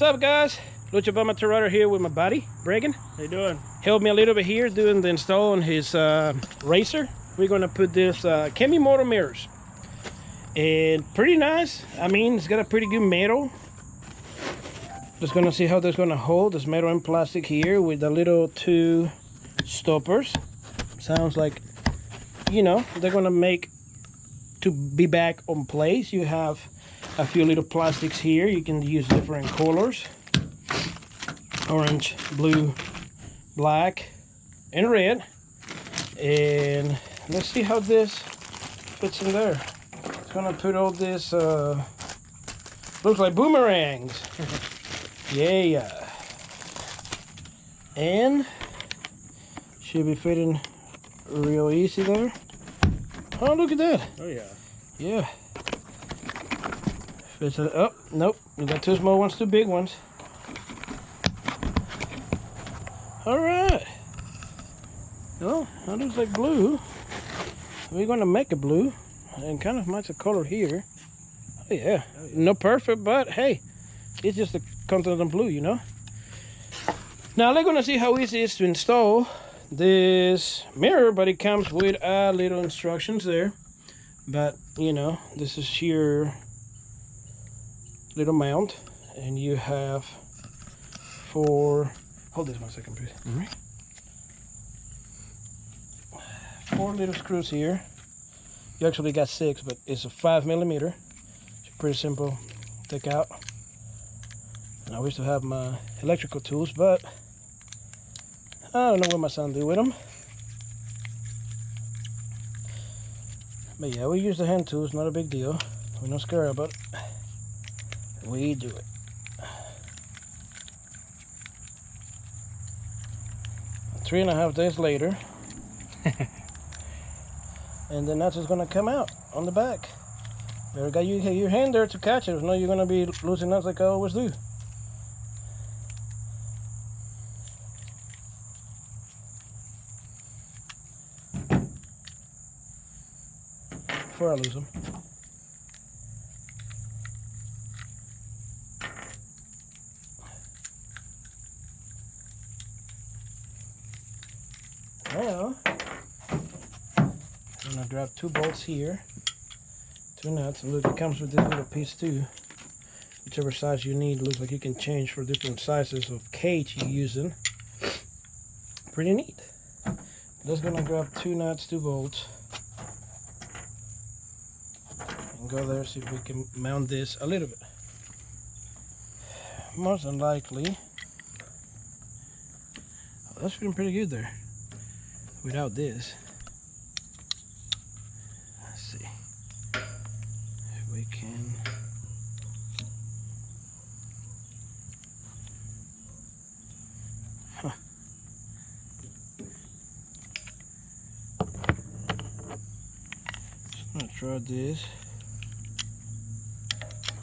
up, guys? Lucho Rider here with my buddy, Bregan. How you doing? Helped me a little bit here doing the install on his Rzr. We're gonna put this Kemimoto mirrors. And pretty nice. I mean, it's got a pretty good metal. Just gonna see how that's gonna hold. This metal and plastic here with the little two stoppers. Sounds like, you know, they're gonna make to be back on place. You have a few little plastics here. You can use different colors: orange, blue, black, and red. And let's see how this fits in there. It's gonna put all this looks like boomerangs. Yeah, and should be fitting real easy there. Oh, look at that. Oh yeah. Yeah. Fits it. Oh, nope. We got two small ones, two big ones. All right. Well, that looks like blue. We're gonna make a blue, and kind of match the color here. Oh yeah. No perfect, but hey, it's just a continental blue, you know. Now we're gonna see how easy it is to install this mirror, but it comes with little instructions there. But you know, this is your little mount, and you have four. Hold this 1 second, please. Mm-hmm. 4 little screws here. You actually got 6, but it's a 5mm. It's pretty simple. Take out. And I wish to have my electrical tools, but I don't know what my son do with them. But yeah, we use the hand tools. Not a big deal. We're not scared about it. We do it. 3.5 days later. And the nuts is gonna come out on the back. You got your hand there to catch it. If not, you're gonna be losing nuts like I always do. Before I lose them. Now, I'm gonna grab 2 bolts here, 2 nuts, and look, it comes with this little piece too. Whichever size you need, looks like you can change for different sizes of cage you're using. Pretty neat. Just gonna grab 2 nuts, 2 bolts, and go there, see if we can mount this a little bit. Most than likely, oh, that's feeling pretty good there. Without this, let's see if we can. Huh. Just gonna try this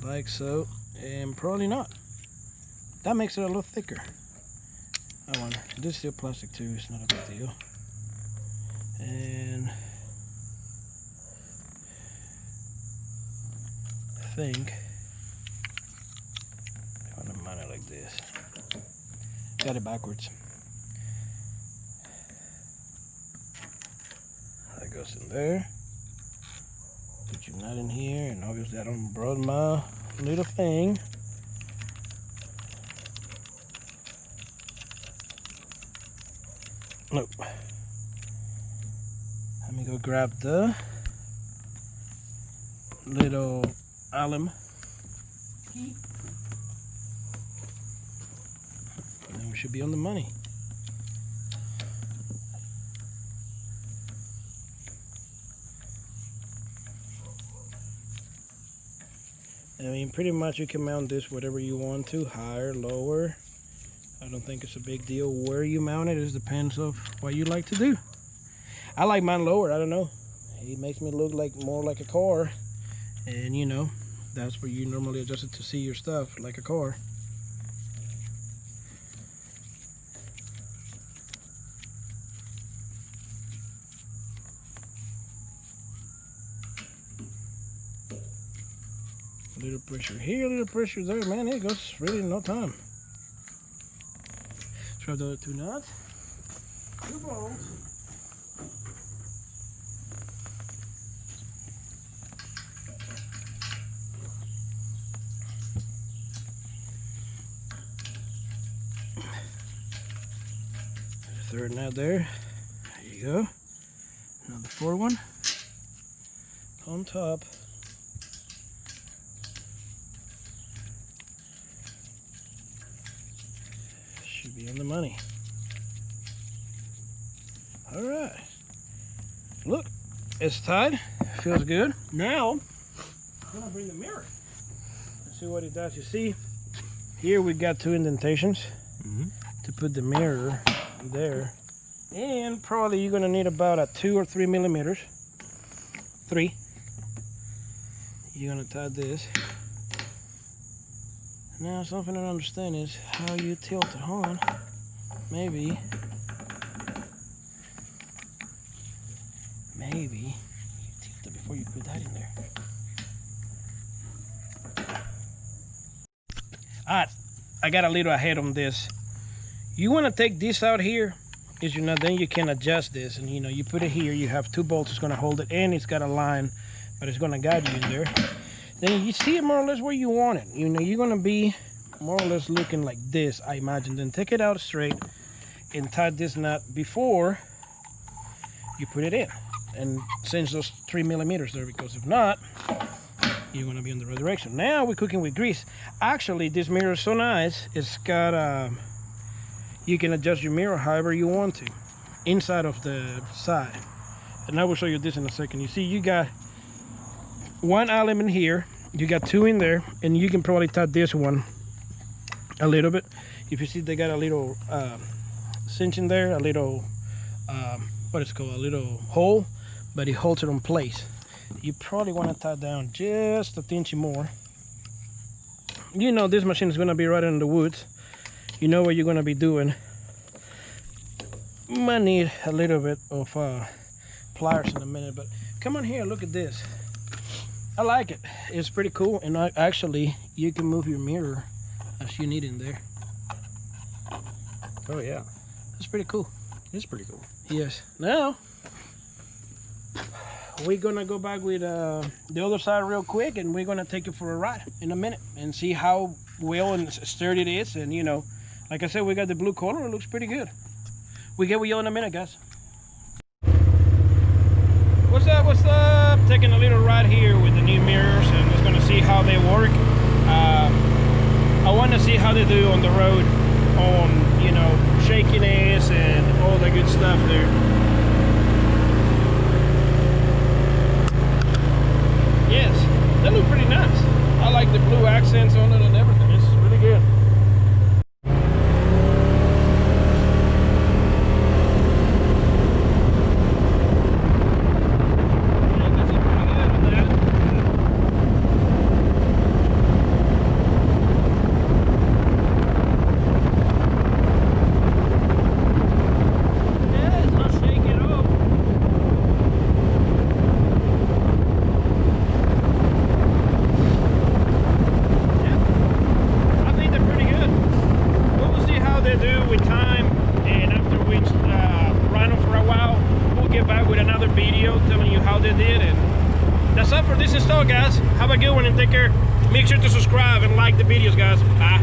like so, and probably not. That makes it a little thicker. I wonder. This is still plastic too. It's not a big deal. And I think I'm gonna mount it like this. Got it backwards. That goes in there. Put your nut in here, and obviously I don't brought my little thing. Nope. Let me go grab the little alum key, and then we should be on the money. I mean, pretty much you can mount this whatever you want to, higher, lower. I don't think it's a big deal where you mount it. It just depends of what you like to do. I like mine lower. I don't know. It makes me look like more like a car, and you know, that's where you normally adjust it to see your stuff like a car. little pressure here, a little pressure there. Man, it goes really in no time. Throw the other 2 nuts. 2 bolts. Third nut there. There you go. Another 4th one on top. Should be on the money. All right. Look, it's tied. Feels good. Now, I'm gonna bring the mirror and see what it does. You see, here we got 2 indentations to put the mirror there, and probably you're gonna need about a 2 or 3 millimeters. 3. You're gonna tie this. Now, something I don't understand is how you tilt it on. Maybe you tilt it before you put that in there. Alright, I got a little ahead on this. You want to take this out here, is you know, then you can adjust this, and you know, you put it here, you have 2 bolts, it's going to hold it, and it's got a line, but it's going to guide you in there. Then you see it more or less where you want it. You know, you're going to be more or less looking like this, I imagine. Then take it out straight and tie this knot before you put it in, and cinch those 3 millimeters there, because if not, you're going to be in the right direction. Now we're cooking with grease. Actually, this mirror is so nice. It's got you can adjust your mirror however you want to inside of the side, and I will show you this in a second. You see, you got 1 element here, you got 2 in there, and you can probably tie this one a little bit. If you see, they got a little cinch in there, a little what is it called, a little hole, but it holds it in place. You probably want to tie down just a tinchy more. You know, this machine is going to be right in the woods. You know what you're going to be doing. Might need a little bit of pliers in a minute, but come on here, look at this. I like it. It's pretty cool, and actually you can move your mirror as you need in there. Oh yeah, that's pretty cool. It's pretty cool. Yes. Now we're gonna go back with the other side real quick, and we're gonna take it for a ride in a minute and see how well and sturdy it is. And you know, like I said, we got the blue color. It looks pretty good. We get with you in a minute, guys. What's up? What's up? Taking a little ride here with the new mirrors, and we're gonna see how they work. I want to see how they do on the road, on, you know, shakiness and all the good stuff there. Yes, they look pretty nice. I like the blue accents on it and everything. It's really good. That's all for this install, guys. Have a good one and take care. Make sure to subscribe and like the videos, guys. Bye.